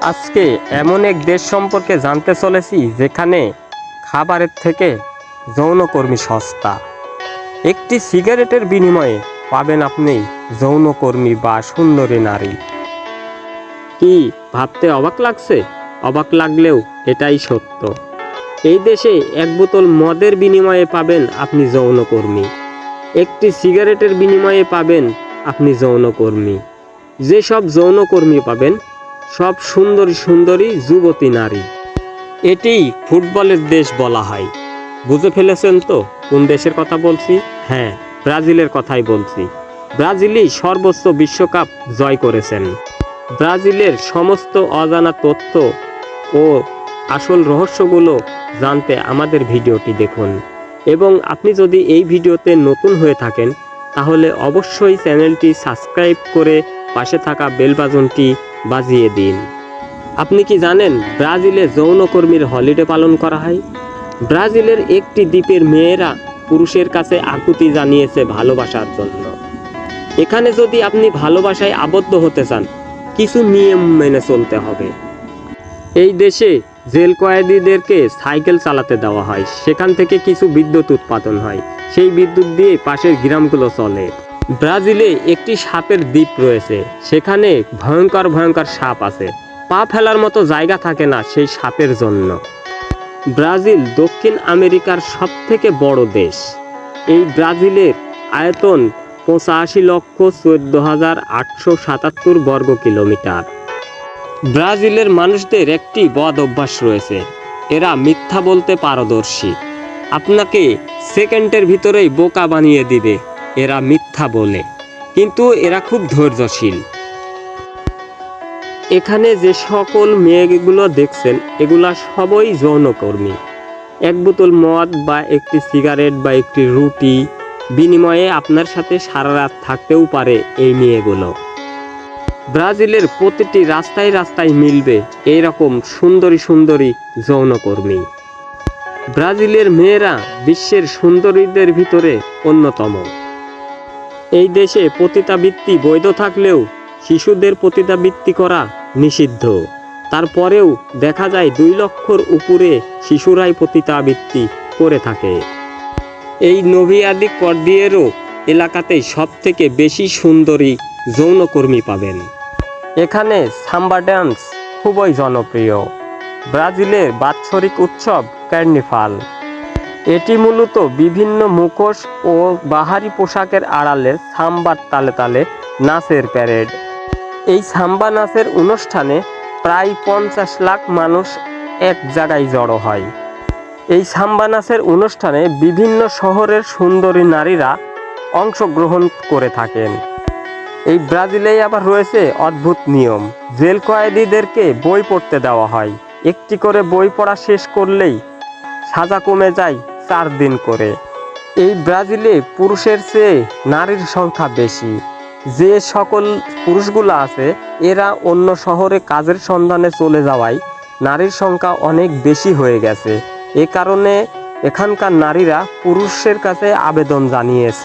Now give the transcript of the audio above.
আজকে এমন এক দেশ সম্পর্কে জানতে চলেছি যেখানে খাবারের থেকে যৌনকর্মী সস্তা। একটি সিগারেটের বিনিময়ে পাবেন আপনি যৌনকর্মী বা সুন্দরী নারী। কি ভাবতে অবাক লাগছে? অবাক লাগলেও এটাই সত্য। এই দেশে এক বোতল মদের বিনিময়ে পাবেন আপনি যৌনকর্মী, একটি সিগারেটের বিনিময়ে পাবেন আপনি যৌনকর্মী। যেসব যৌনকর্মী পাবেন সব সুন্দরী সুন্দরী যুবতী নারী। এটি ফুটবলের দেশ বলা হয়। বুঝে ফেলেছেন তো কোন দেশের কথা বলছি? হ্যাঁ, ব্রাজিলের কথাই বলছি। ব্রাজিলই সর্বোচ্চ বিশ্বকাপ জয় করেছেন। ব্রাজিলের সমস্ত অজানা তথ্য ও আসল রহস্যগুলো জানতে আমাদের ভিডিওটি দেখুন। এবং আপনি যদি এই ভিডিওতে নতুন হয়ে থাকেন তাহলে অবশ্যই চ্যানেলটি সাবস্ক্রাইব করে পাশে থাকা বেল বাটনটি বাজিয়ে দিন। আপনি কি জানেন ব্রাজিলে যৌনকর্মীর হলিডে পালন করা হয়? ব্রাজিলের একটি দ্বীপের মেয়েরা পুরুষের কাছে আকুতি জানিয়েছে ভালোবাসার জন্য। এখানে যদি আপনি ভালোবাসায় আবদ্ধ হতে চান কিছু নিয়ম মেনে চলতে হবে। এই দেশে জেল কয়েদিদেরকে সাইকেল চালাতে দেওয়া হয়, সেখান থেকে কিছু বিদ্যুৎ উৎপাদন হয়, সেই বিদ্যুৎ দিয়ে পাশের গ্রামগুলো চলে। ব্রাজিলে একটি সাপের দ্বীপ রয়েছে, সেখানে ভয়ঙ্কর ভয়ঙ্কর সাপ আছে, পা ফেলার মতো জায়গা থাকে না সেই সাপের জন্য। ব্রাজিল দক্ষিণ আমেরিকার সবথেকে বড় দেশ। এই ব্রাজিলের আয়তন 85,14,877 বর্গ কিলোমিটার। ব্রাজিলের মানুষদের একটি বদ অভ্যাস রয়েছে, এরা মিথ্যা বলতে পারদর্শী। আপনাকে সেকেন্ডের ভিতরেই বোকা বানিয়ে দিবে। এরা মিথ্যা বলে, কিন্তু এরা খুব ধৈর্যশীল। এখানে যে সকল মেয়েগুলো দেখছেন এগুলা সবই যৌনকর্মী। এক বোতল মদ বা একটি সিগারেট বা একটি রুটি বিনিময়ে আপনার সাথে সারা রাত থাকতেও পারে এই মেয়েগুলো। ব্রাজিলের প্রতিটি রাস্তায় রাস্তায় মিলবে এইরকম সুন্দরী সুন্দরী যৌনকর্মী। ব্রাজিলের মেয়েরা বিশ্বের সুন্দরীদের ভিতরে অন্যতম। এই দেশে পতিতাবৃত্তি বৈধ থাকলেও শিশুদের পতিতাবৃত্তি করা নিষিদ্ধ। তারপরেও দেখা যায় 2 লক্ষর উপরে শিশুরাই পতিতাবৃত্তি করে থাকে। এই নোভিয়াদি কর্দিয়েরো এলাকাতেই সবথেকে বেশি সুন্দরী যৌনকর্মী পাবেন। এখানে সাম্বা ড্যান্স খুবই জনপ্রিয়। ব্রাজিলের বাৎসরিক উৎসব কার্নিভাল। এটি মূলত বিভিন্ন মুখোশ ও বাহারি পোশাকের আড়ালে সাম্বার তালে তালে নাচের প্যারেড। এই সাম্বা নাচের অনুষ্ঠানে প্রায় 50 লাখ মানুষ এক জায়গায় জড়ো হয়। এই সাম্বা নাচের অনুষ্ঠানে বিভিন্ন শহরের সুন্দরী নারীরা অংশগ্রহণ করে থাকেন। এই ব্রাজিলেই আবার রয়েছে অদ্ভুত নিয়ম। জেল কয়েদিদেরকে বই পড়তে দেওয়া হয়। একটি করে বই পড়া শেষ করলেই সাজা কমে যায় 4 দিন করে। এই ব্রাজিলে পুরুষের চেয়ে নারীর সংখ্যা বেশি। যে সকল পুরুষগুলো আছে এরা অন্য শহরে কাজের সন্ধানে চলে যাওয়ায় নারীর সংখ্যা অনেক বেশি হয়ে গেছে। এ কারণে এখানকার নারীরা পুরুষের কাছে আবেদন জানিয়েছে।